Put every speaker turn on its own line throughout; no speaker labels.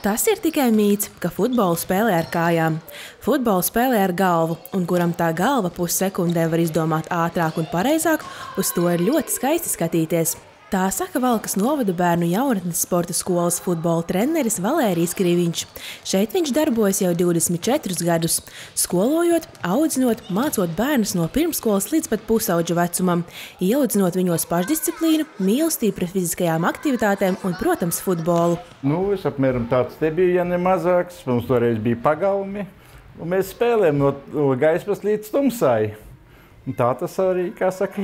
Tas ir tikai mīts, ka futbolu spēlē ar kājām. Futbolu spēlē ar galvu, un kuram tā galva pussekundē var izdomāt ātrāk un pareizāk, uz to ir ļoti skaisti skatīties. Tā saka Valkas novada bērnu jaunatnes sporta skolas futbola treneris Valērijs Kriviņš. Šeit viņš darbojas jau 24 gadus, skolojot, audzinot, mācot bērnus no pirmskolas līdz pat pusaudžu vecumam, ieaudzinot viņos pašdisciplīnu, mīlestību pret fiziskajām aktivitātēm un, protams, futbolu.
Es apmēram tāds te biju, ja ne mazāks. Mums toreiz bija pagalmi, un mēs spēlējam no gaismas līdz tumsai. Un tā tas arī, kā saka,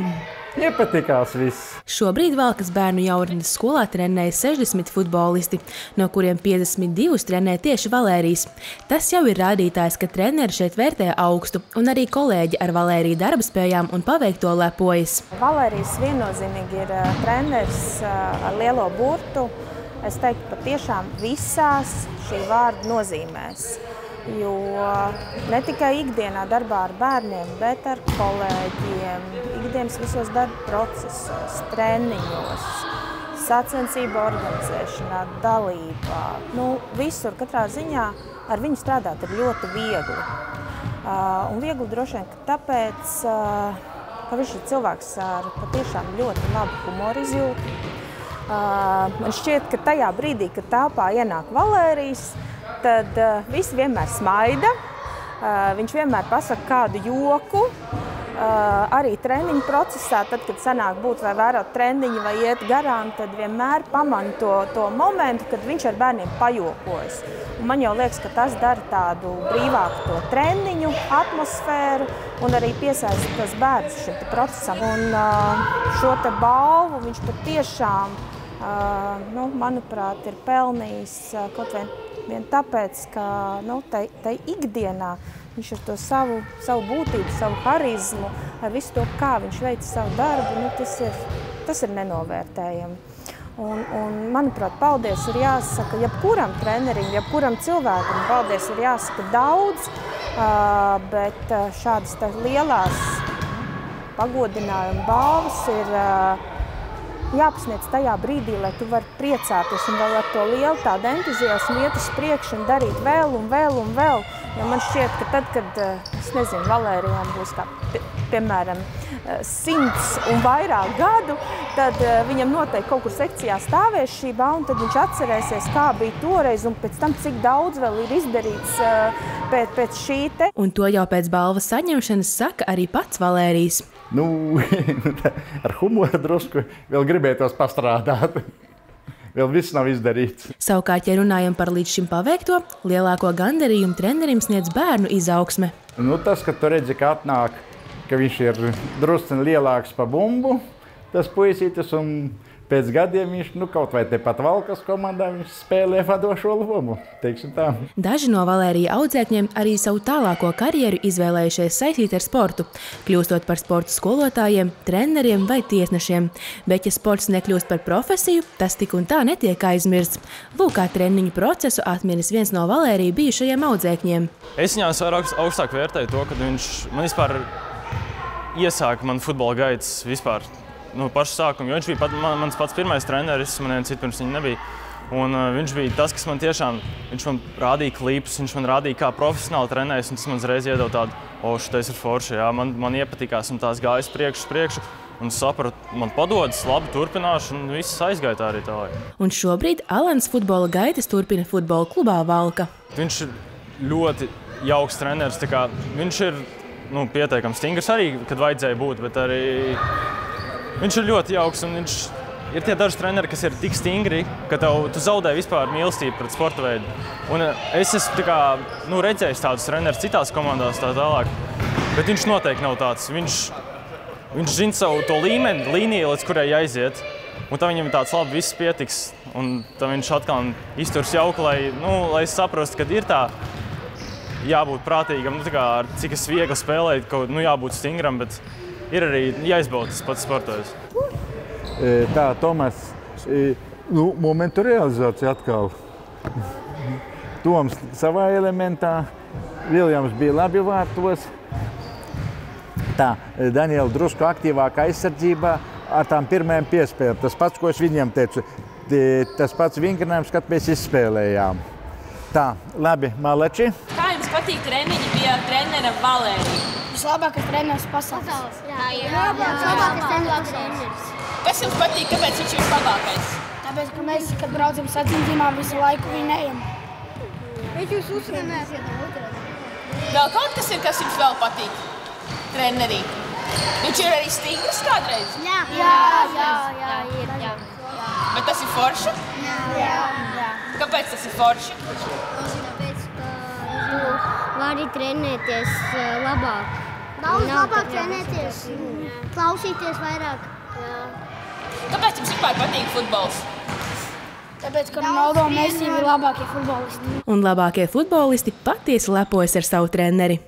iepatikās viss.
Šobrīd Valkas bērnu jaunatnes skolā trenējas 60 futbolisti, no kuriem 52 trenē tieši Valērijs. Tas jau ir rādītājs, ka treneri šeit vērtē augstu, un arī kolēģi ar Valēriju darba spējām un paveikto lepojas.
Valērijs viennozīmīgi ir treneris ar lielo burtu. Es teiktu, patiešām visās šī vārda nozīmēs. Jo ne tikai ikdienā darbā ar bērniem, bet ar kolēģiem, ikdienas visos darba procesos, treniņos, sacensību organizēšanā, dalībā. Visur, katrā ziņā ar viņu strādāt ir ļoti viegli. Un viegli droši vien tāpēc, ka viņš ir cilvēks ar patiešām ļoti labu humoru izjūtu. Man šķiet, ka tajā brīdī, kad telpā ienāk Valērijs, tad visi vienmēr smaida, viņš vienmēr pasaka kādu joku. Arī treniņu procesā, tad, kad sanāk būt vai vērot treniņu vai iet garām, tad vienmēr pamana to momentu, kad viņš ar bērniem pajokojas. Un man jau liekas, ka tas dara tādu brīvāku to treniņu atmosfēru un arī piesaista tos bērnus šim procesam. Un šo te balvu viņš patiešām, manuprāt, ir pelnījis kaut vien tāpēc, ka tai ikdienā viņš ar to savu būtību, savu harizmu, ar visu to, kā viņš veic savu darbu, tas ir nenovērtējami. Un, manuprāt, paldies ir jāsaka jebkuram trenerim, jebkuram cilvēkam, paldies ir jāsaka daudz, bet šādas lielās pagodinājuma balvas ir jāpasniedz tajā brīdī, lai tu vari priecāties un vēl ar to lielu tādu entuziasmu iet uz priekšu un darīt vēl un vēl un vēl. Jo man šķiet, ka tad, kad, es nezinu, Valērijām būs kā, piemēram, 100 un vairāk gadu, tad viņam noteikti kaut kur sekcijā stāvēs šī balva, un tad viņš atcerēsies, kā bija toreiz, un pēc tam, cik daudz vēl ir izdarīts pēc šī te. Un
to jau pēc balvas saņemšanas saka arī pats Valērijs.
Ar humoru drusku vēl gribētos pastrādāt. Vēl viss nav izdarīts.
Savukārt, ja runājam par līdz šim paveikto, lielāko gandarījumu trenerim sniedz bērnu izaugsme.
Tas, ka tu redzi, ka atnāk, ka viņš ir drusciņ lielāks pa bumbu, tas puisītis, un pēc gadiem viņš kaut vai tepat Valkas komandā viņš spēlē vadošo lomu, teiksim tā.
Daži no Valērija audzēkņiem arī savu tālāko karjeru izvēlējušies saistīt ar sportu, kļūstot par sporta skolotājiem, treneriem vai tiesnešiem. Bet, ja sports nekļūst par profesiju, tas tik un tā netiek aizmirsts. Lūk, kā treniņu procesu atminis viens no Valērija bijušajiem audzēkņiem.
Es viņā augstāk vērtēju to, ka viņš man vispār iesāka man futbola gaitas vispār. Pašu sākumu, jo viņš bija mans pats pirmais treneris, man cits pirms viņa nebija. Un viņš bija tas, kas man tiešām, viņš man rādīja klipus, viņš man rādīja, kā profesionāli trenējas, un tas man uzreiz iedeva tādu, šitais ir forši, jā, man iepatikās, un tās gājas priekšu, un sapratu, man padodas, labi, turpināšu, un viss aizgāja tā arī tālāk.
Un šobrīd Alans futbola gaitas turpina futbola klubā Valka.
Viņš ir ļoti jauks treneris, tā kā viņš ir, pieteikams stingrs arī, kad vajadzēja būt, bet arī viņš ir ļoti jauks, un viņš ir tie daži treneri, kas ir tik stingri, ka tu zaudē vispār mīlestību pret sporta veidu. Un es esmu redzējis tādus trenerus citās komandās tā tālāk, bet viņš noteikti nav tāds. Viņš zina savu to līniju, līdz kurai jāiziet, un tam viņam ir tāds labi, viss pietiks, un tam viņš atkal izturs jauku, lai saprastu, kad ir tā jābūt prātīgam, cik es viegli spēlēju, jābūt stingram, bet ir arī jāizbauda tas pats sportojs.
Tā, Tomas, momentu realizācija atkal. Toms savā elementā, Viljams bija labi vārtos. Tā, Daniela drusku aktīvāk aizsardzībā ar tām pirmajām piespēlēm. Tas pats, ko es viņiem teicu, tas pats vingrinājums, kad mēs izspēlējām. Tā, labi, malači.
Kā jums patīk treniņi pie trenera Valērija?
Vislabākais treneris pasaulē.
Labākais treneris.
Kas jums patīk, kāpēc viņš ir labākais?
Tāpēc, ka mēs, kad braucam sacensībām, visu laiku viņējam.
Viņš jūs uztrenēs.
Vēl kaut kas ir, kas jums vēl patīk trenerī? Viņš ir arī stingrs kādreiz?
Jā, ir.
Bet tas ir forši?
Jā.
Kāpēc tas ir forši?
Tāpēc, ka vari trenēties labāk. Daudz labāk trenēties, klausīties vairāk.
Kāpēc jums vispār patīk futbols?
Tāpēc, ka Ronaldo un Messi ir labākie futbolisti.
Un labākie futbolisti patiesi lepojas ar savu treneri.